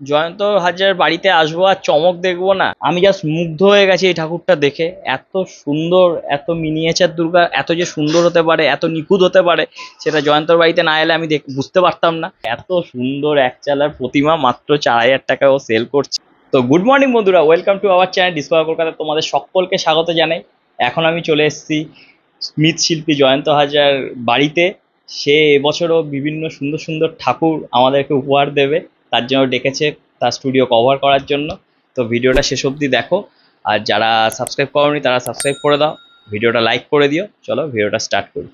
জয়ন্ত হাজার বাড়িতে আসবো আর চমক দেখবো না, আমি জাস্ট মুগ্ধ হয়ে গেছি এই ঠাকুরটা দেখে। এত সুন্দর, এত মিনিয়েচার দুর্গা এত যে সুন্দর হতে পারে, এত নিখুঁত হতে পারে, সেটা জয়ন্তর বাড়িতে না এলে আমি বুঝতে পারতাম না। এত সুন্দর এক চালার প্রতিমা মাত্র 4000 টাকা ও সেল করছে। তো গুড মর্নিং বন্ধুরা, welcome to our channel discover Kolkata. তোমাদের সকলকে স্বাগত জানাই। এখন আমি চলে এসেছি মৃৎশিল্পী জয়ন্ত হাজার বাড়িতে। সে এবছরও বিভিন্ন সুন্দর সুন্দর ঠাকুর আমাদেরকে উপহার দেবে, তার জন্য ডেকেছে তার স্টুডিও কভার করার জন্য। তো ভিডিওটা শেষ অবধি দেখো, আর যারা সাবস্ক্রাইব করোনি তারা সাবস্ক্রাইব করে দাও, ভিডিওটা লাইক করে দিও। চলো ভিডিওটা স্টার্ট করি।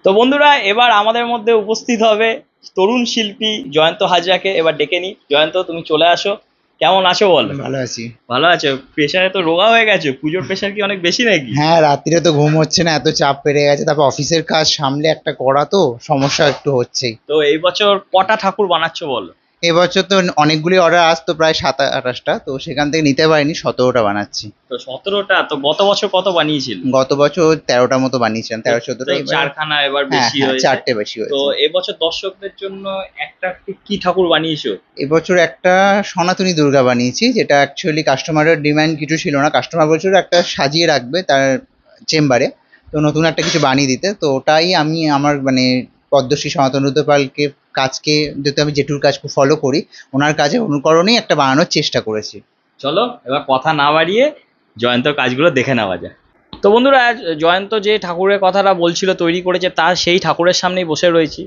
তো বন্ধুরা, এবার আমাদের মধ্যে উপস্থিত হবে তরুণ শিল্পী জয়ন্ত হাজরাকে। এবার ডেকে নি। জয়ন্ত, তুমি চলে আসো। কেমন আছো বল? ভালো আছি। ভালো আছো? প্রেশারে তো রোগা হয়ে গেছো, পুজোর প্রেশার কি অনেক বেশি নাকি? হ্যাঁ, রাত্রিরে তো ঘুম হচ্ছে না, এত চাপ বেড়ে গেছে। তারপর অফিসের কাজ সামলে একটা করা, তো সমস্যা একটু হচ্ছেই। তো এই বছর কটা ঠাকুর বানাচ্ছো বলো? এবছর তো অনেকগুলি অর্ডার আসতো, প্রায় 27-28টা, তো সেখান থেকে নিতে পারিনি, 17টা বানাচ্ছি। তো 17টা? তো গত বছর কত বানিয়েছিল? গত বছর 13টা মতো বানিয়েছিলাম, 13-14টা। চারখানা এবার হ্যাঁ বেশি হ্যাঁ, হয়েছে। 4টে বেশি তো হয়েছে। এবছর দর্শকদের জন্য একটা কি ঠাকুর বানিয়েছো? এবছর একটা সনাতনী দুর্গা বানিয়েছি, যেটা অ্যাকচুয়ালি কাস্টমারের ডিমান্ড কিছু ছিল না। কাস্টমার বলছিল একটা সাজিয়ে রাখবে তার চেম্বারে, তো নতুন একটা কিছু বানিয়ে দিতে। তো ওটাই আমি আমার পদ্মশ্রী সনাতন রুদ্রপালকে কাজকে, যেহেতু আমি জেঠুর কাজ ফলো করি, ওনার কাজে অনুকরণেই একটা বানানোর চেষ্টা করেছি। চলো এবার কথা না বাড়িয়ে জয়ন্তর কাজগুলো দেখে নেওয়া যায়। তো বন্ধুরা, জয়ন্ত যে ঠাকুরের কথাটা বলছিল তৈরি করেছে, তার সেই ঠাকুরের সামনেই বসে রয়েছি।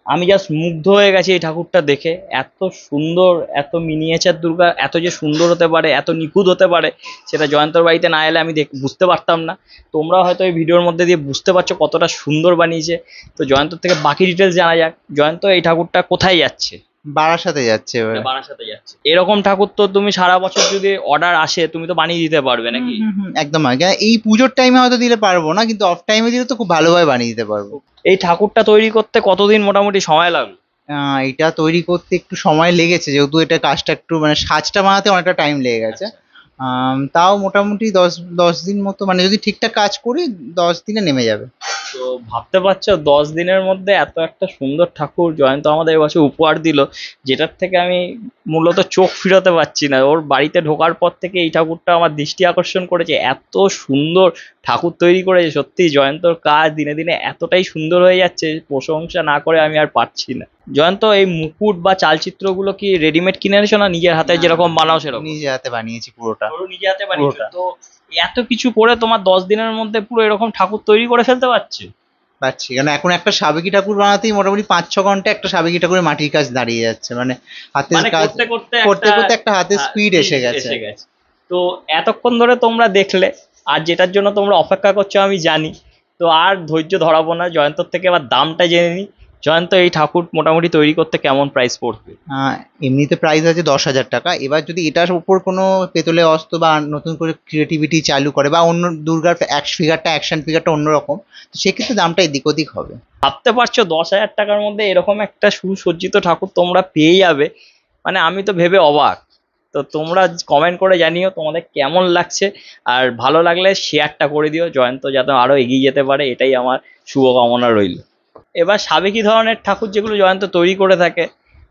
আমি জাস্ট মুগ্ধ হয়ে গেছি এই ঠাকুরটা দেখে। এত সুন্দর, এত মিনিয়েচার দুর্গা এত যে সুন্দর হতে পারে, এত নিখুঁত হতে পারে, সেটা জয়ন্তর বাড়িতে না এলে আমি বুঝতে পারতাম না। তোমরা হয়তো এই ভিডিওর মধ্যে দিয়ে বুঝতে পারছো কতটা সুন্দর বানিয়েছে। তো জয়ন্তর থেকে বাকি ডিটেলস জানা যাক। জয়ন্ত, এই ঠাকুরটা কোথায় যাচ্ছে? বারাসাতে যাচ্ছে এবার। বারাসাতে যাচ্ছে। এরকম ঠাকুর তো তুমি সারা বছর যদি অর্ডার আসে তুমি তো বানিয়ে দিতে পারবে নাকি? একদম। আগে এই পুজোর টাইমে হয়তো দিলে পারবো না, কিন্তু অফ টাইমে দিলে তো খুব ভালোভাবে বানিয়ে দিতে পারবো। এই ঠাকুরটা তৈরি করতে কতদিন মোটামুটি সময় লাগলো? এটা তৈরি করতে একটু সময় লেগেছে, যেহেতু এটা কাজটা একটু সাজটা বানাতে অনেকটা টাইম লেগে গেছে। তাও মোটামুটি 10 দিন মতো, যদি ঠিকঠাক কাজ করি 10 দিনে নেমে যাবে। তো ভাবতে পারছো 10 দিনের মধ্যে এত একটা সুন্দর ঠাকুর জয়ন্ত আমাদের এবছর উপহার দিল, যেটার থেকে আমি মূলত চোখ ফিরাতে পারছি না। ওর বাড়িতে ঢোকার পর থেকে এই ঠাকুরটা আমার দৃষ্টি আকর্ষণ করেছে। এত সুন্দর ঠাকুর তৈরি করেছে। সত্যি জয়ন্তর কাজ দিনে দিনে এতটাই সুন্দর হয়ে যাচ্ছে, প্রশংসা না করে আমি আর পারছি না। জয়ন্ত, এই মুকুট বা চালচিত্রগুলো কি রেডিমেড কিনে এনেছো না নিজের হাতে যেরকম বানাও সেরকম? নিজে হাতে বানিয়েছি পুরোটা। নিজে হাতে বানিয়েছো? তো এত কিছু করে তোমার 10 দিনের মধ্যে পুরো এরকম ঠাকুর তৈরি করে ফেলতে পারছে? পাচ্ছি, কারণ এখন একটা সাবেকি ঠাকুর বানাতেই মোটামুটি 5-6 ঘন্টা একটা সাবেকি ঠাকুরের মাটির কাজ দাঁড়িয়ে যাচ্ছে। হাতের কাজ করতে করতে একটা হাতের স্পিড এসে গেছে। তো এতক্ষণ ধরে তোমরা দেখলে, আর যেটার জন্য তোমরা অপেক্ষা করছো আমি জানি। তো আর ধৈর্য ধরাবো না, জয়ন্তর থেকে এবার দামটা জেনে নিই। জয়ন্ত, এই ঠাকুর মোটামুটি তৈরি করতে কেমন প্রাইস পড়বে? এমনিতে প্রাইস আছে 10,000 টাকা। এবার যদি এটার উপর কোনো পেতলে অস্ত্র বা নতুন করে ক্রিয়েটিভিটি চালু করে, বা অন্য দুর্গার অ্যাকশন ফিগারটা অন্যরকম, তো সেক্ষেত্রে দামটা এদিক ওদিক হবে। ভাবতে পারছো 10,000 টাকার মধ্যে এরকম একটা সুসজ্জিত ঠাকুর তোমরা পেয়ে যাবে? মানে আমি তো ভেবে অবাক। তো তোমরা কমেন্ট করে জানিও তোমাদের কেমন লাগছে, আর ভালো লাগলে শেয়ারটা করে দিও, জয়ন্ত যাতে আরো এগিয়ে যেতে পারে, এটাই আমার শুভকামনা রইল। এবার সাবেকি ধরনের ঠাকুর যেগুলো জয়ন্ত তৈরি করে থাকে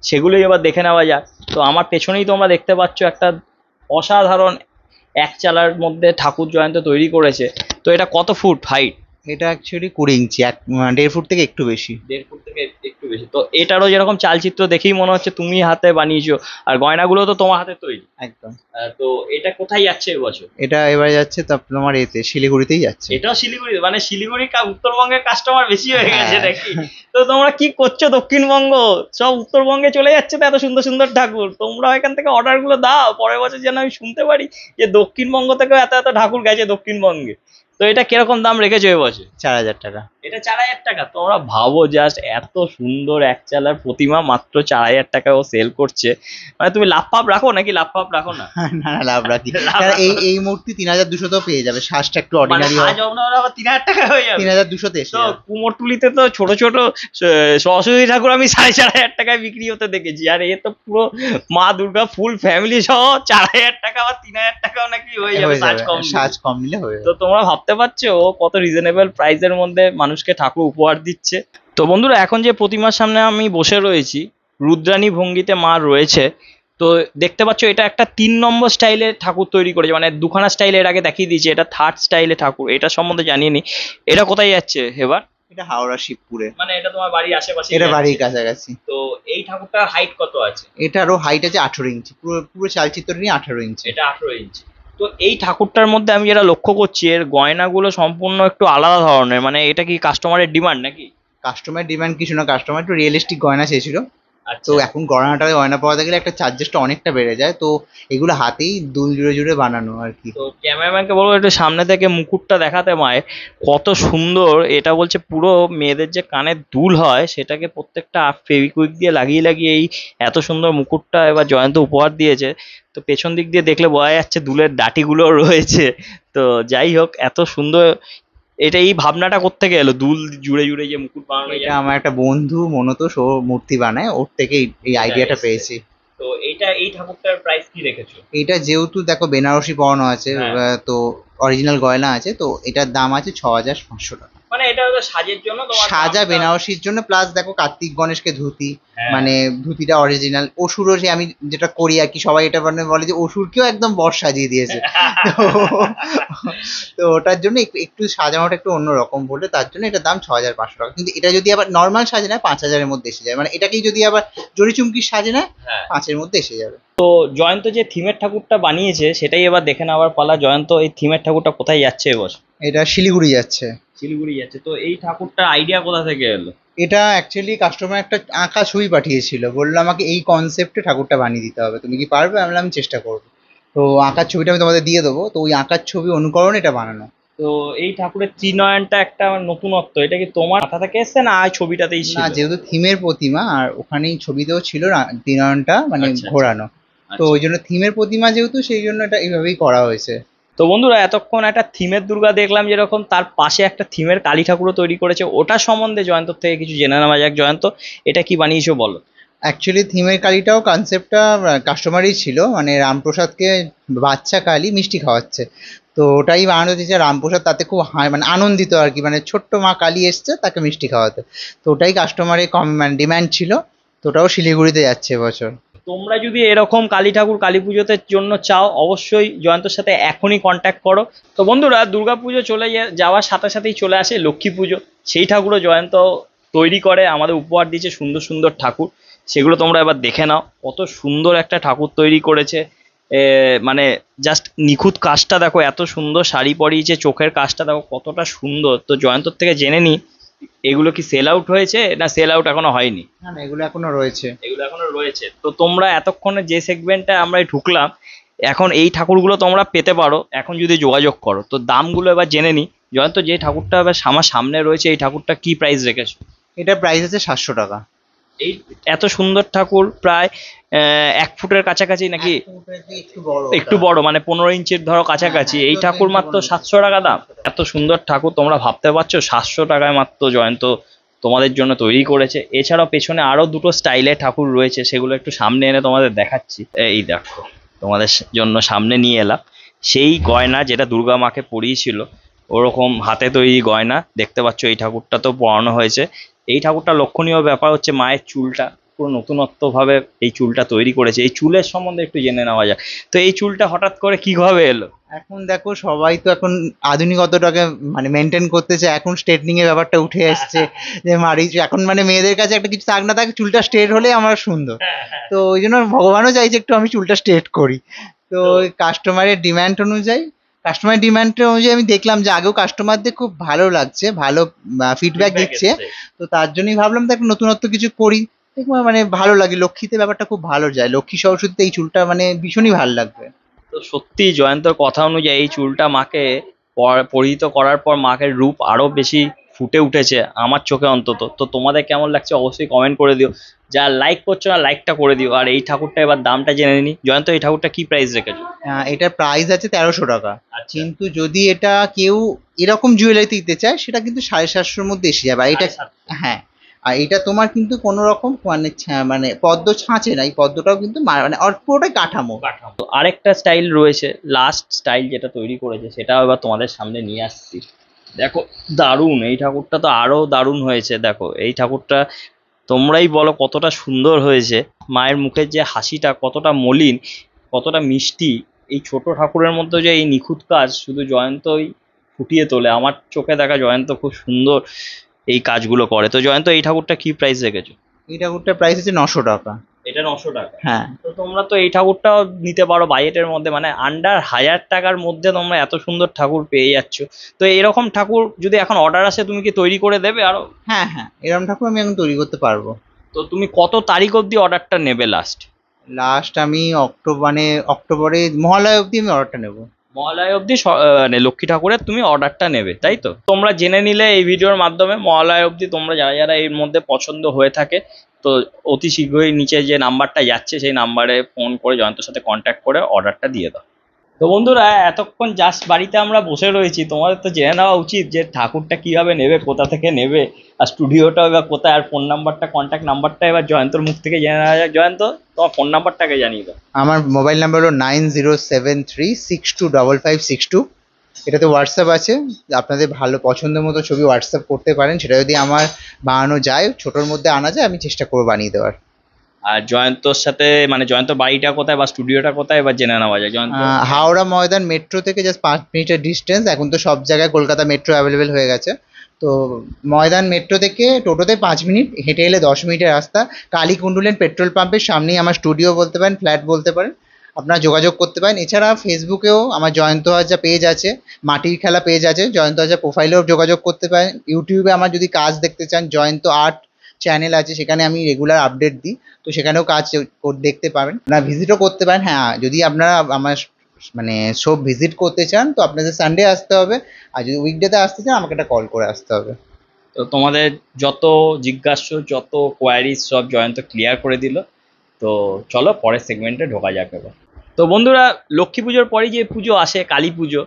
সেগুলোই এবার দেখে নেওয়া যাক। তো আমার পেছনেই তোমরা দেখতে পাচ্ছ একটা অসাধারণ এক চালার মধ্যে ঠাকুর জয়ন্ত তৈরি করেছে। তো এটা কত ফুট হাইট? এটা অ্যাকচুয়ালি 20 ইঞ্চি, 1.5 ফুট থেকে একটু বেশি। 1.5 ফুট থেকে একটু বেশি। তো এটারও যেরকম চালচিত্র দেখেই মনে হচ্ছে তুমি হাতে বানিয়েছো, আর গয়নাগুলো তো তোমার হাতে তৈরি। একদম। তো এটা কোথায় যাচ্ছে এবছর? এটা এবার যাচ্ছে তোমার শিলিগুড়িতেই যাচ্ছে। এটাও শিলিগুড়ি? মানে শিলিগুড়ি উত্তরবঙ্গের কাস্টমার বেশি হয়ে গেছে নাকি? তো তোমরা কি করছো, দক্ষিণবঙ্গ সব উত্তরবঙ্গে চলে যাচ্ছে তো এত সুন্দর সুন্দর ঠাকুর। তোমরা এখান থেকে অর্ডার গুলো দাও, পরের বছর যেন আমি শুনতে পারি যে দক্ষিণবঙ্গ থেকেও এত এত ঠাকুর গেছে দক্ষিণবঙ্গে। তো এটা কিরকম দাম রেখেছো এবছর? 4,000 টাকা। এটা 4,000 টাকা? তোমরা ভাবো, জাস্ট এত সুন্দর এক চালার প্রতিমা মাত্র 4,000 টাকা ও সেল করছে। মানে তুমি লাভ পাপ রাখো নাকি? লাভ পাপ রাখো না? না, লাভ রাখি। এই মূর্তি 3,200 তো পেয়ে যাবে, শ্বাসটা একটু অর্ডিনারি হয়। 3,000 টাকা হয়ে যাবে? 3,200 তে। তো কুমোরটুলিতে তো ছোট ছোট সরস্বতী ঠাকুর আমি 4,500 টাকায় বিক্রি হতে দেখেছি, আর এ তো পুরো মা দুর্গা ফুল ফ্যামিলি সহ 4,000 টাকা বা 3,000 টাকাও নাকি হয়ে যাবে সাজ কম নিলে হয়ে যাবে। তো তোমরা ভাবতে ভাবতে পারছো ও কত রিজনেবল প্রাইসের মধ্যে মানুষকে ঠাকুর উপহার দিচ্ছে। তো বন্ধুরা এখন যে প্রতিমার সামনে আমি বসে রয়েছি, রুদ্রাণী ভঙ্গিতে মা রয়েছে। তো দেখতে পাচ্ছ এটা একটা 3 নম্বর স্টাইলে ঠাকুর তৈরি করেছে, মানে দুখানা স্টাইলে এর আগে দেখিয়ে দিয়েছে, এটা থার্ড স্টাইলে ঠাকুর। এটা সম্বন্ধে জানিয়ে নি, এটা কোথায় যাচ্ছে এবার? এটা হাওড়া শিবপুরে। মানে এটা তোমার বাড়ির আশেপাশে? এটা বাড়ির কাছাকাছি। তো এই ঠাকুরটার হাইট কত আছে? এটারও হাইট আছে 18 ইঞ্চি, পুরো পুরো চালচিত্র নিয়ে 18 ইঞ্চি। এটা 18 ইঞ্চি। তো এই ঠাকুরটার মধ্যে আমি যেটা লক্ষ্য করছি এর গয়নাগুলো সম্পূর্ণ একটু আলাদা ধরনের, মানে এটা কি কাস্টমারের ডিমান্ড নাকি? কাস্টমার ডিমান্ড কিছু না, কাস্টমার একটু রিয়েলিস্টিক গয়না চেয়েছিল। আচ্ছা। তো এখন গয়না পাওয়াতে গেলে একটা চার্জেসটা অনেকটা বেড়ে যায়, তো এগুলো হাতেই দুল জুড়ে জুড়ে বানানো আর কি। তো ক্যামেরাম্যানকে বলবো একটু সামনে থেকে মুকুটটা দেখাতে মায়ের, কত সুন্দর। এটা বলছে পুরো মেয়েদের যে কানের দুল হয় সেটাকে প্রত্যেকটা ফেভিকুইক দিয়ে লাগিয়ে লাগিয়ে এই এত সুন্দর মুকুটটা এবার জয়ন্ত উপহার দিয়েছে। তো পেছন দিক দিয়ে দেখলে বোঝা যাচ্ছে দুলের ডাটিগুলো রয়েছে। তো যাই হোক, এত সুন্দর। এটা এই ভাবনাটা কোত্থেকে এলো দুল জুড়ে জুড়ে যে মুকুট বানানো এটা যায়? আমার একটা বন্ধু মনতোষ, ও মূর্তি বানায়, ওর থেকে এই আইডিয়াটা এসছে। পেয়েছি। তো এই ঠাকুরটার প্রাইস কি রেখেছো? এটা যেহেতু দেখো বেনারসি পরানো আছে, হ্যাঁ। তো অরিজিনাল গয়না আছে, তো এটার দাম আছে 6500 টাকা। মানে এটা হলো সাজের জন্য তোমার সাজা দামটা- বেনারসির জন্য, প্লাস দেখো কার্তিক গণেশকে ধুতি, হ্যাঁ। মানে ধুতিটা অরিজিনাল। অসুরও যে আমি যেটা করি আর কি, সবাই এটা মানে বলে যে অসুরকেও একদম বর সাজিয়ে দিয়েছে। তো তো ওটার জন্য একটু সাজানোটা একটু অন্যরকম বলে, তার জন্য এটার দাম 6500 টাকা। কিন্তু এটা যদি আবার নর্মাল সাজে নেয় 5000-এর মধ্যে এসে যায়, মানে এটাকেই যদি আবার জরি চুমকির সাজে নেয় হ্যাঁ। 5-এর মধ্যে এসে যাবে। তো জয়ন্ত যে থিমের ঠাকুরটা বানিয়েছে সেটাই এবার দেখে নেওয়ার পালা। জয়ন্ত এই থিমের ঠাকুরটা কোথায় যাচ্ছে এবার? এটা শিলিগুড়ি যাচ্ছে। শিলিগুড়ি যাচ্ছে। তো এই ঠাকুরটার আইডিয়া কোথা থেকে এলো? এটা অ্যাকচুয়ালি কাস্টমার একটা আঁকা ছবি পাঠিয়েছিল, বললো আমাকে এই কনসেপ্টে ঠাকুরটা বানিয়ে দিতে হবে, তুমি কি পারবে? আমি বললাম আমি চেষ্টা করবো। তো আঁকার ছবিটা আমি তোমাদের দিয়ে দেবো, তো ওই আঁকার ছবি অনুকরণে এটা বানানো। তো এই ঠাকুরের ত্রিনয়নটা একটা নতুনত্ব, এটা কি তোমার মাথা থেকে এসছে না আর ছবিটাতেই ছিল? না, যেহেতু থিমের প্রতিমা আর ওখানেই ছবিতেও ছিল ত্রিনয়নটা মানে আচ্ছা, ঘোরানো, তো আচ্ছা। ওই জন্য থিমের প্রতিমা যেহেতু, সেই জন্য এটা এইভাবেই করা হয়েছে। তো বন্ধুরা এতক্ষণ একটা থিমের দুর্গা দেখলাম যেরকম, তার পাশে একটা থিমের কালী ঠাকুরও তৈরি করেছে। ওটা সম্বন্ধে জয়ন্তর থেকে কিছু জেনে নেওয়া যাক। জয়ন্ত, এটা কি বানিয়েছো বলো? অ্যাকচুয়ালি থিমের কালীটাও কনসেপ্টটা কাস্টমারই ছিল, মানে রামপ্রসাদকে বাচ্চা কালী মিষ্টি খাওয়াচ্ছে, তো ওটাই বানানো দিয়েছে রামপ্রসাদ, তাতে খুব মানে আনন্দিত আর কি, মানে ছোট্ট মা কালী এসছে তাকে মিষ্টি খাওয়াতে, তো ওটাই কাস্টমারের মানে ডিম্যান্ড ছিল, তো ওটাও শিলিগুড়িতে যাচ্ছে এবছর। তোমরা যদি এরকম কালী ঠাকুর কালী পুজোতে জন্য চাও, অবশ্যই জয়ন্তর সাথে এখনই কন্ট্যাক্ট করো। তো বন্ধুরা দুর্গা পুজো চলে যাওয়ার সাথে সাথেই চলে আসে লক্ষ্মী পুজো। সেই ঠাকুরও জয়ন্ত তৈরি করে, আমাদের উপহার দিয়েছে সুন্দর সুন্দর ঠাকুর। সেগুলো তোমরা এবার দেখে নাও, কত সুন্দর একটা ঠাকুর তৈরি করেছে। মানে জাস্ট নিখুঁত কাজটা দেখো, এত সুন্দর শাড়ি পরিয়েছে, চোখের কাজটা দেখো কতটা সুন্দর। তো জয়ন্তর থেকে জেনে নিই, এগুলো কি সেল আউট হয়েছে না সেল আউট এখনো হয়নি? না না, এগুলো এখনো রয়েছে। এগুলো এখনো রয়েছে। তো তোমরা এতক্ষণে যে সেগমেন্টে আমরা ঢুকলাম, এখন এই ঠাকুরগুলো তোমরা পেতে পারো এখন যদি যোগাযোগ করো। তো দামগুলো এবার জেনে নিই। জয়ন্ত, যে ঠাকুরটা এবার আমার সামনে রয়েছে এই ঠাকুরটা কি প্রাইস রেখেছো? এটা প্রাইস আছে 700 টাকা। এই এত সুন্দর ঠাকুর প্রায় 1 ফুটের কাছাকাছি নাকি? একটু বড়, মানে 15 ইঞ্চির ধরো কাছাকাছি। এই ঠাকুর মাত্র 700 টাকা দাম। এত সুন্দর ঠাকুর তোমরা ভাবতে পারছো 700 টাকায় মাত্র জয়ন্ত তোমাদের জন্য তৈরি করেছে। এছাড়াও পেছনে আরো দুটো স্টাইলের ঠাকুর রয়েছে, সেগুলো একটু সামনে এনে তোমাদের দেখাচ্ছি। এই দেখো, তোমাদের জন্য সামনে নিয়ে এলাম সেই গয়না যেটা দুর্গা মাকে পরিয়েছিল, ওরকম হাতে তৈরি গয়না দেখতে পাচ্ছ। এই ঠাকুরটা তো পরানো হয়েছে। এই ঠাকুরটা লক্ষণীয় ব্যাপার হচ্ছে মায়ের চুলটা পুরো নতুনত্ব ভাবে এই চুলটা তৈরি করেছে। এই চুলের সম্বন্ধে একটু জেনে নেওয়া যাক। তো এই চুলটা হঠাৎ করে কিভাবে এলো? এখন দেখো সবাই তো এখন আধুনিকতাটাকে মানে মেনটেন করতে চায়, এখন স্ট্রেটনিং এর ব্যাপারটা উঠে এসছে, যে মারি এখন মানে মেয়েদের কাছে একটা কিছু থাক না থাক, চুলটা স্ট্রেট হলে আমার সুন্দর। তো ওই জন্য ভগবানও চাইছে একটু আমি চুলটা স্ট্রেট করি। তো কাস্টমারের ডিমান্ড অনুযায়ী আমি দেখলাম যে আগেও কাস্টমারদের খুব ভালো লাগছে, ভালো ফিডব্যাক দিচ্ছে, তো তার জন্যই ভাবলাম তো একটা নতুনত্ব কিছু করি। দেখবো মানে ভালো লাগে, লক্ষ্মীতে ব্যাপারটা খুব ভালো যায়, লক্ষ্মী সরস্বতীতে এই চুলটা মানে ভীষণই ভালো লাগবে। তো সত্যি জয়ন্তর কথা অনুযায়ী এই চুলটা মাকে পরিহিত করার পর মাকে রূপ আরো বেশি ফুটে উঠেছে আমার চোখে অন্তত। তো তোমাদের কেমন লাগছে অবশ্যই কমেন্ট করে দিও। যা লাইক করছো না লাইকটা করে দিও। আর এই ঠাকুরটা এবার দামটা জেনে নি। জয়ন্ত, এই ঠাকুরটা কি প্রাইস রেখেছো? এটার প্রাইস আছে 1300 টাকা। আচ্ছা। কিন্তু যদি এটা কেউ এরকম জুয়েলারি দিতে চায় সেটা কিন্তু 750-এর মধ্যে এসে যাবে। আর এটা 750? হ্যাঁ, আর এটা তোমার কিন্তু কোনো রকম মানে মানে পদ্ম ছাঁচে না, এই পদ্মটাও কিন্তু মানে পুরোটাই কাঠামো। কাঠামো। আরেকটা স্টাইল রয়েছে, লাস্ট স্টাইল যেটা তৈরি করেছে সেটাও এবার তোমাদের সামনে নিয়ে আসছি। দেখো দারুণ, এই ঠাকুরটা তো আরো দারুণ হয়েছে। দেখো এই ঠাকুরটা তোমরাই বলো কতটা সুন্দর হয়েছে। মায়ের মুখের যে হাসিটা কতটা মলিন, কতটা মিষ্টি। এই ছোট ঠাকুরের মধ্যে যে এই নিখুঁত কাজ শুধু জয়ন্তই ফুটিয়ে তোলে। আমার চোখে দেখা জয়ন্ত খুব সুন্দর এই কাজগুলো করে। তো জয়ন্ত, এই ঠাকুরটা কি প্রাইস রেখেছো? এই ঠাকুরটার প্রাইস হচ্ছে 900 টাকা। এটা 900 টাকা? হ্যাঁ। তো তোমরা তো এই ঠাকুরটাও নিতে পারো বাজেটের মধ্যে, মানে আন্ডার 1000 টাকার মধ্যে তোমরা এত সুন্দর ঠাকুর পেয়ে যাচ্ছ। তো এরকম ঠাকুর যদি এখন অর্ডার আসে তুমি কি তৈরি করে দেবে আরো? হ্যাঁ হ্যাঁ, এরকম ঠাকুর আমি এখন তৈরি করতে পারবো। তো তুমি কত তারিখ অবধি অর্ডারটা নেবে লাস্ট? লাস্ট আমি অক্টোবরে মহালয়া অবধি আমি অর্ডারটা নেবো। মহালয়া অবধি মানে লক্ষ্মী ঠাকুরের তুমি অর্ডারটা নেবে, তাই তো? তোমরা জেনে নিলে এই ভিডিওর মাধ্যমে মহালয়া অবধি তোমরা যারা যারা এর মধ্যে পছন্দ হয়ে থাকে, তো অতি শীঘ্রই নিচে যে নাম্বারটা যাচ্ছে সেই নাম্বারে ফোন করে জয়ন্তর সাথে কন্ট্যাক্ট করে অর্ডারটা দিয়ে দাও। তো বন্ধুরা, এতক্ষণ জাস্ট বাড়িতে আমরা বসে রয়েছি, তোমাদের তো জেনে নেওয়া উচিত যে ঠাকুরটা কিভাবে নেবে, কোথা থেকে নেবে, আর স্টুডিওটা এবার কোথায়, আর ফোন নাম্বারটা, কন্ট্যাক্ট নাম্বারটা এবার জয়ন্তর মুখ থেকে জেনে নেওয়া যাক। জয়ন্ত, তোমার ফোন নাম্বারটাকে জানিয়ে দাও। আমার মোবাইল নাম্বার হলো 9073625562। এটাতে হোয়াটসঅ্যাপ আছে, আপনাদের ভালো পছন্দ মতো ছবি হোয়াটসঅ্যাপ করতে পারেন। সেটা যদি আমার বানানো যায়, ছোটোর মধ্যে আনা যায়, আমি চেষ্টা করবো বানিয়ে দেওয়ার। আর জয়ন্তর সাথে মানে জয়ন্ত বাড়িটা কোথায় বা স্টুডিওটা কোথায় এবার জেনে নেওয়া যায় জয়ন্ত? হাওড়া ময়দান মেট্রো থেকে জাস্ট 5 মিনিটের ডিস্টেন্স। এখন তো সব জায়গায় কলকাতা মেট্রো অ্যাভেলেবেল হয়ে গেছে। তো ময়দান মেট্রো থেকে টোটোতে 5 মিনিট, হেঁটে এলে 10 মিনিটের রাস্তা। কালীকুণ্ডুলেন পেট্রোল পাম্পের সামনেই আমার স্টুডিও বলতে পারেন, ফ্ল্যাট বলতে পারেন। আপনারা যোগাযোগ করতে পারেন। এছাড়া ফেসবুকেও আমার জয়ন্ত হাজরা পেজ আছে, মাটির খেলা পেজ আছে, জয়ন্ত হাজরা প্রোফাইলেও যোগাযোগ করতে পারেন। ইউটিউবে আমার যদি কাজ দেখতে চান, জয়ন্ত আর্ট চ্যানেল আছে, সেখানে আমি রেগুলার আপডেট দিই। তো সেখানেও কাজ দেখতে পাবেন, আপনারা ভিজিটও করতে পারেন। হ্যাঁ, যদি আপনারা আমার মানে সব ভিজিট করতে চান তো আপনাদের সানডে আসতে হবে, আর যদি উইকডেতে আসতে চান আমাকে একটা কল করে আসতে হবে। তো তোমাদের যত জিজ্ঞাসা, যত কোয়ারিজ সব জয়ন্ত ক্লিয়ার করে দিল। তো চলো পরের সেগমেন্টে ঢোকা যাক এবার। তো বন্ধুরা, লক্ষ্মী পুজোর পরেই যে পুজো আসে কালী পুজো,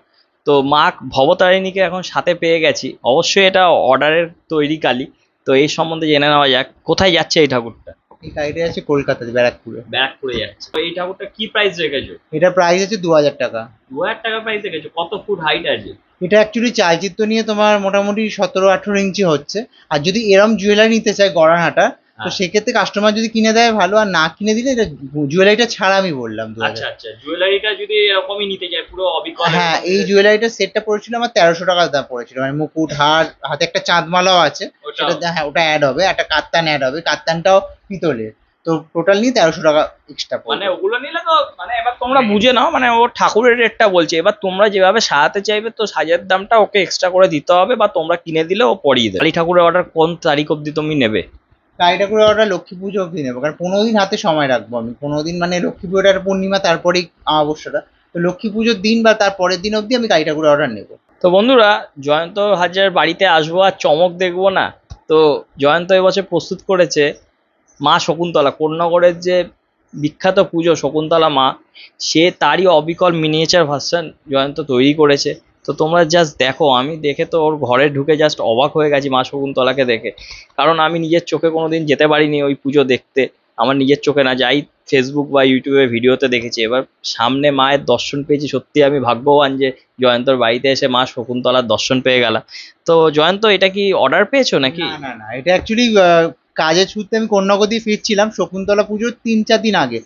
তো মা ভবতারিণীকে এখন সাথে পেয়ে গেছি। অবশ্যই এটা অর্ডারের তৈরি কালী। তো এই সম্বন্ধে জেনে নেওয়া যাক, কোথায় যাচ্ছে এই ঠাকুরটা? এই গাড়িটা আছে কলকাতাতে, ব্যারাকপুরে। ব্যারাকপুরে যাচ্ছে। তো এই ঠাকুরটা কি প্রাইস রেখেছো? এটা প্রাইস আছে 2000 টাকা। 2000 টাকা প্রাইস রেখেছো? কত ফুট হাইট আছে? এটা অ্যাকচুয়ালি চালচিত্র নিয়ে তোমার মোটামুটি 17-18 ইঞ্চি হচ্ছে। আর যদি এরম জুয়েলারি নিতে চায় গড়াহাটা, তো হ্যাঁ। সেক্ষেত্রে কাস্টমার যদি কিনে দেয় ভালো, আর না কিনে দিলে এটা জুয়েলারিটা ছাড়া আমি বললাম 2000। আচ্ছা আচ্ছা, জুয়েলারিটা যদি এরকমই নিতে চায় পুরো অবিকল? হ্যাঁ, এই জুয়েলারিটার সেটটা পড়েছিল আমার 1300 টাকা দাম পড়েছিল, মানে মুকুট, হার, হাতে একটা চাঁদমালাও আছে। সেটা হ্যাঁ, ওটা অ্যাড হবে, একটা কাত্তান অ্যাড হবে, কাত্তানটাও পিতলের। তো টোটাল নিয়ে 1300 টাকা এক্সট্রা মানে পড়বে। ওগুলো নিলে তো মানে এবার তোমরা বুঝে নাও, মানে ও ঠাকুরের রেটটা বলছে। এবার তোমরা যেভাবে সাজাতে চাইবে তো সাজের দামটা ওকে এক্সট্রা করে দিতে হবে, বা তোমরা কিনে দিলে ও পরিয়ে দেবে। কালী ঠাকুরের অর্ডার কোন তারিখ অবধি তুমি নেবে? কালী ঠাকুরের অর্ডার লক্ষ্মী পুজো অবধি নেবো, কারণ 15 দিন হাতে সময় রাখবো আমি। 15 দিন মানে লক্ষ্মী পুজোটা একটা পূর্ণিমা, তারপরেই অমাবস্যাটা। তো লক্ষ্মী পুজোর দিন বা তার পরের দিন অবধি আমি কালী ঠাকুরের অর্ডার নেবো। তো বন্ধুরা, জয়ন্ত হাজরার বাড়িতে আসবো আর চমক দেখবো না? তো জয়ন্ত এবছর প্রস্তুত করেছে মা শকুন্তলা, কোন্নগরের যে বিখ্যাত পুজো শকুন্তলা মা, সে তারই অবিকল মিনিয়েচার ভার্সন জয়ন্ত তৈরি করেছে। তো তোমরা জাস্ট দেখো, আমি দেখে তো ওর ঘরে ঢুকে জাস্ট অবাক হয়ে গেছি মা শকুন্তলাকে দেখে। কারণ আমি নিজের চোখে কোনোদিন যেতে পারিনি ওই পুজো দেখতে, আমার নিজের চোখে না, যাই ফেসবুক বা ইউটিউবে ভিডিওতে দেখেছি। এবার সামনে মায়ের দর্শন পেয়েছি, সত্যি আমি ভাগ্যবান যে জয়ন্তর বাড়িতে এসে মা শকুন্তলার দর্শন পেয়ে গেলাম। তো জয়ন্ত, এটা কি অর্ডার পেয়েছো নাকি? না না না, এটা অ্যাকচুয়ালি কাজের সূত্রে আমি কোন্নগর দিয়ে ফিরছিলাম শকুন্তলা পুজোর 3-4 দিন আগে।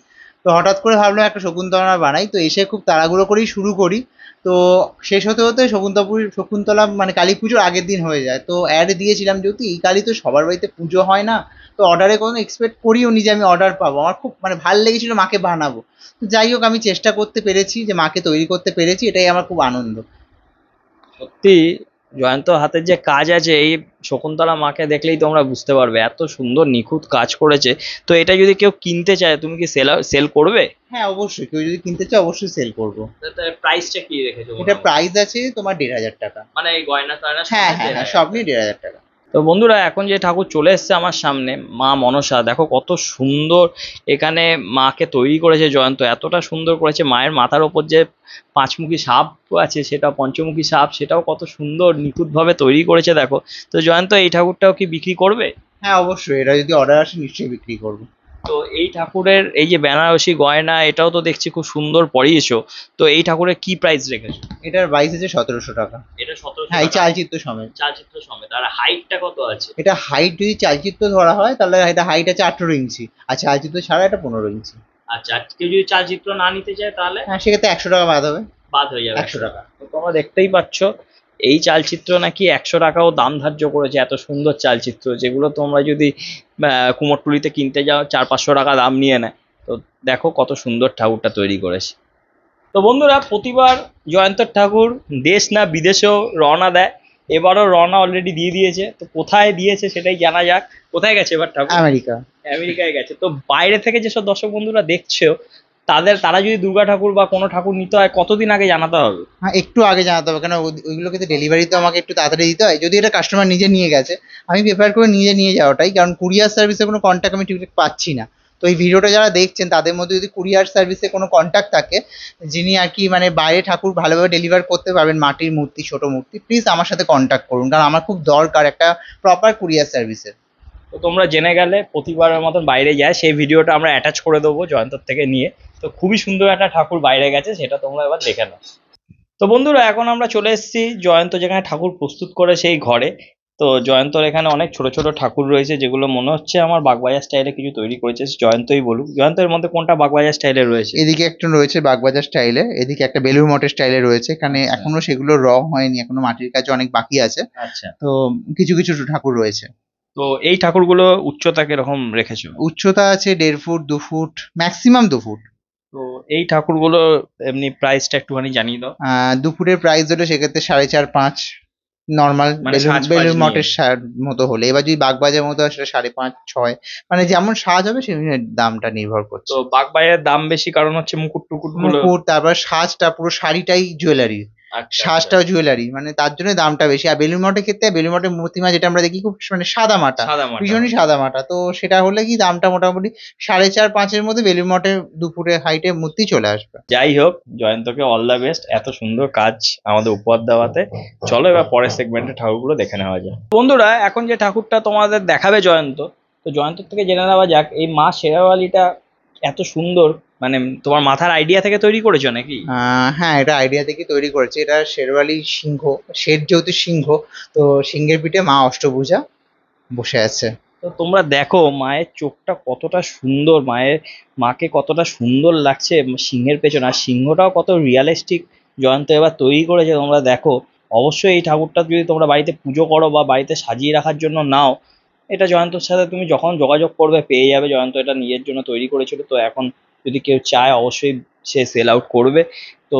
তো হঠাৎ করে ভাবলাম একটা শকুন্তলা বানাই, তো এসে খুব তাড়াহুড়ো করেই শুরু করি। তো শেষ হতে হতে শকুন্তলা মানে কালী পুজোর আগের দিন হয়ে যায়। তো অ্যাড দিয়েছিলাম, যেহেতু এই কালী তো সবার বাড়িতে পুজো হয় না, তো অর্ডারে কোনো এক্সপেক্ট করিও নি যে আমি অর্ডার পাবো। আমার খুব মানে ভালো লেগেছিল মাকে বানাবো। তো যাই হোক, আমি চেষ্টা করতে পেরেছি, যে মাকে তৈরি করতে পেরেছি, এটাই আমার খুব আনন্দ। সত্যি জয়ন্ত হাতের যে কাজ আছে, এই শকুন্তলা মাকে দেখলেই তোমরা বুঝতে পারবে এত সুন্দর নিখুঁত কাজ করেছে। তো এটা যদি কেউ কিনতে চায় তুমি কি সেল করবে? হ্যাঁ অবশ্যই, কেউ যদি কিনতে চায় অবশ্যই সেল করবো। প্রাইসটা কি রেখেছো? এটা প্রাইস আছে তোমার 1500 টাকা। মানে এই গয়না টয়না হ্যাঁ হ্যাঁ হ্যাঁ, সব নিয়ে 1500 টাকা। তো বন্ধুরা, এখন যে ঠাকুর চলে এসছে আমার সামনে, মা মনসা, দেখো কত সুন্দর এখানে মাকে তৈরি করেছে জয়ন্ত। এতটা সুন্দর করেছে, মায়ের মাথার ওপর যে পাঁচমুখী সাপ আছে, সেটা পঞ্চমুখী সাপ, সেটাও কত সুন্দর নিখুঁতভাবে তৈরি করেছে দেখো। তো জয়ন্ত, এই ঠাকুরটাও কি বিক্রি করবে? হ্যাঁ অবশ্যই, এটা যদি অর্ডার আসে নিশ্চয়ই বিক্রি করবো। তো এই ঠাকুরের এই যে বেনারসি গয়না, এটাও তো দেখছি খুব সুন্দর পরিয়েছো। তো এই ঠাকুরের কি প্রাইস রেখেছো? এটার প্রাইস আছে 1700 টাকা। এটা 1700 হ্যাঁ এই টাকা চালচিত্র সমেত। চালচিত্র সমেত। আর হাইটটা কত আছে? এটা হাইট যদি চালচিত্র ধরা হয় তাহলে এটা হাইট আছে 18 ইঞ্চি, আর চালচিত্র ছাড়া এটা 15 ইঞ্চি। আচ্ছা, আর কেউ যদি চালচিত্র না নিতে চায় তাহলে হ্যাঁ সেক্ষেত্রে 100 টাকা বাদ হবে। বাদ হয়ে যাবে 100 টাকা। তো তোমরা দেখতেই পাচ্ছ এই চালচিত্র নাকি 100 টাকাও দাম ধার্য করেছে। এত সুন্দর চালচিত্র, যেগুলো তোমরা যদি কুমোরটুলিতে কিনতে যাও 400-500 টাকা দাম নিয়ে নেয়। তো দেখো কত সুন্দর ঠাকুরটা তৈরি করেছে। তো বন্ধুরা, প্রতিবার জয়ন্তর ঠাকুর দেশ না বিদেশেও রওনা দেয়। এবারও রওনা অলরেডি দিয়ে দিয়েছে। তো কোথায় দিয়েছে সেটাই জানা যাক। কোথায় গেছে এবার ঠাকুর? আমেরিকা। আমেরিকায় গেছে। তো বাইরে থেকে যেসব দর্শক বন্ধুরা দেখছো, তারা যদি দুর্গা ঠাকুর বা কোনো ঠাকুর নিতে হয় কতদিন আগে জানাতে হবে? হ্যাঁ একটু আগে জানাতে হবে, কেন ওইগুলোকে তো ডেলিভারি তো আমাকে একটু তাড়াতাড়ি দিতে হয়। যদি এটা কাস্টমার নিজে নিয়ে গেছে, আমি প্রেফার করে নিজে নিয়ে যাওয়াটাই, কারণ কুরিয়ার সার্ভিসে কোনো কন্ট্যাক্ট আমি ঠিকঠাক পাচ্ছি না। তো এই ভিডিওটা যারা দেখছেন তাদের মধ্যে যদি কুরিয়ার সার্ভিসে কোনো কন্ট্যাক্ট থাকে, যিনি আর কি মানে বাইরে ঠাকুর ভালোভাবে ডেলিভার করতে পারবেন, মাটির মূর্তি, ছোট মূর্তি, প্লিজ আমার সাথে কন্ট্যাক্ট করুন, কারণ আমার খুব দরকার একটা প্রপার কুরিয়ার সার্ভিসের। তো তোমরা জেনে গেলে প্রতিবারের মতন বাইরে যায়, সেই ভিডিওটা আমরা অ্যাটাচ করে দেবো জয়ন্তর থেকে নিয়ে। তো খুবই সুন্দর একটা ঠাকুর বাইরে গেছে, সেটা তোমরা এবার দেখে নাও। তো বন্ধুরা, এখন আমরা চলে এসেছি জয়ন্ত যেখানে ঠাকুর প্রস্তুত করে সেই ঘরে। তো জয়ন্তর এখানে অনেক ছোট ছোট ঠাকুর রয়েছে, যেগুলো মনে হচ্ছে আমার বাগবাজার স্টাইলে কিছু তৈরি করেছে। জয়ন্তই বলুক, জয়ন্তের মধ্যে কোনটা বাগবাজার স্টাইলে রয়েছে? এদিকে একটা রয়েছে বাগবাজার স্টাইলে, এদিকে একটা বেলুড় মঠের স্টাইলে রয়েছে। এখানে আচ্ছা। এখনো সেগুলো রং হয়নি, এখনো মাটির কাজ অনেক বাকি আছে। আচ্ছা। তো কিছু কিছু ঠাকুর রয়েছে। তো এই ঠাকুরগুলো উচ্চতা কিরকম রেখেছো? উচ্চতা আছে 1.5 ফুট, 2 ফুট, ম্যাক্সিমাম 2 ফুট। তো এই ঠাকুরগুলো এমনি প্রাইসটা একটুখানি জানিয়ে দাও। 2 ফুটের প্রাইস হলে সেক্ষেত্রে 4.5-5 নর্মাল মানে সাজ ফাজ বেলুড় নিয়ে। মঠের মতো হলে। এবার যদি বাগবাজার মতো হয় সেটা 5.5-6, মানে যেমন সাজ হবে সেই অনুযায়ী দামটা নির্ভর তো করছে। বাগবাজারের দাম বেশি কারণ হচ্ছে মুকুট টুকুট গুলো। মুকুট, তারপর সাজটা পুরো শাড়িটাই জুয়েলারি, আচ্ছা। সাজটাও জুয়েলারি, মানে তার জন্য দামটা বেশি। আর বেলুড় মঠের ক্ষেত্রে বেলুড় মঠের মূর্তিমা যেটা আমরা দেখি খুব মানে সাদা মাটা, সাদা মাটা। ভীষণই সাদা মাটা, তো সেটা হলে কি দামটা মোটামুটি 4.5-5-এর মধ্যে বেলুড় মঠের 2 ফুটের হাইটের মূর্তি চলে আসবে। যাই হোক, জয়ন্তকে অল দ্য বেস্ট এত সুন্দর কাজ আমাদের উপহার দেওয়াতে। চলো এবার পরের সেগমেন্টে ঠাকুরগুলো দেখে নেওয়া যায়। বন্ধুরা, এখন যে ঠাকুরটা তোমাদের দেখাবে জয়ন্ত, তো জয়ন্তর থেকে জেনে নেওয়া যাক এই মা শেরাওয়ালিটা এত সুন্দর, মানে তোমার মাথার আইডিয়া থেকে তৈরি করেছো নাকি? হ্যাঁ এটা আইডিয়া থেকে তৈরি করেছে। এটা শেরওয়ালি সিংহ, শের যেহেতু সিংহ, তো সিংহের পিঠে মা অষ্টভুজা বসে আছে। তো তোমরা দেখো মায়ের চোখটা কতটা সুন্দর, মাকে কতটা সুন্দর লাগছে সিংহের পেছনে, আর সিংহটাও কত রিয়ালিস্টিক জয়ন্ত এবার তৈরি করেছে। তোমরা দেখো, অবশ্যই এই ঠাকুরটা যদি তোমরা বাড়িতে পুজো করো বা বাড়িতে সাজিয়ে রাখার জন্য নাও, এটা জয়ন্তর সাথে তুমি যখন যোগাযোগ করবে পেয়ে যাবে। জয়ন্ত এটা নিজের জন্য তৈরি করেছিল, তো এখন যদি কেউ চায় অবশ্যই সে সেল আউট করবে। তো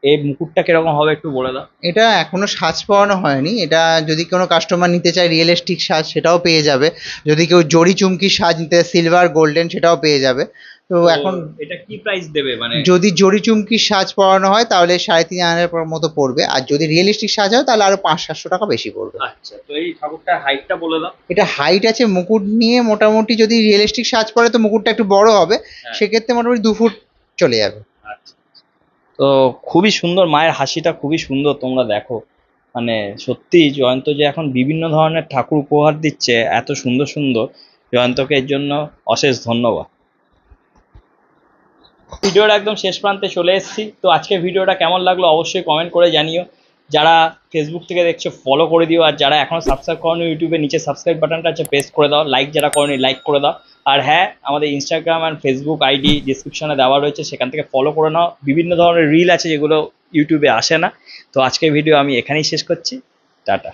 এই মুকুটটা কিরকম হবে একটু বলে দাও। এটা এখনো সাজ পাওয়ানো হয়নি। এটা যদি কোনো কাস্টমার নিতে চায় রিয়েলিস্টিক সাজ সেটাও পেয়ে যাবে, যদি কেউ জরি চুমকি সাজ নিতে সিলভার গোল্ডেন সেটাও পেয়ে যাবে। তো তো এখন এটা কি প্রাইস দেবে মানে? যদি জরি চুমকি সাজ পরানো হয় তাহলে 3,500 মতো পড়বে, আর যদি রিয়েলিস্টিক সাজ হয় তাহলে আরো 500-700 টাকা বেশি পড়বে। আচ্ছা, তো এই ঠাকুরটার হাইটটা বলে দাও। এটা হাইট আছে মুকুট নিয়ে মোটামুটি, যদি রিয়েলিস্টিক সাজ পরে তো মুকুটটা একটু বড় হবে, হ্যাঁ। সেক্ষেত্রে মোটামুটি 2 ফুট চলে যাবে। আচ্ছা। তো খুবই সুন্দর, মায়ের হাসিটা খুবই সুন্দর। তোমরা দেখো, মানে সত্যি জয়ন্ত যে এখন বিভিন্ন ধরনের ঠাকুর উপহার দিচ্ছে এত সুন্দর সুন্দর, জয়ন্তকে এর জন্য অশেষ ধন্যবাদ। ভিডিওর একদম শেষ প্রান্তে চলে এসেছি। তো আজকে ভিডিওটা কেমন লাগলো অবশ্যই কমেন্ট করে জানিও। যারা ফেসবুক থেকে দেখছো ফলো করে দিও, আর যারা এখনো সাবস্ক্রাইব করোনি ইউটিউবে নিচে সাবস্ক্রাইব বাটনটা আছে প্রেস করে দাও, লাইক যারা করোনি লাইক করে দাও। আর হ্যাঁ, আমাদের ইনস্টাগ্রাম আর ফেসবুক আইডি ডিসক্রিপশনে দেওয়া রয়েছে, সেখান থেকে ফলো করে নাও। বিভিন্ন ধরনের রিল আছে যেগুলো ইউটিউবে আসে না। তো আজকের ভিডিও আমি এখানেই শেষ করছি। টাটা।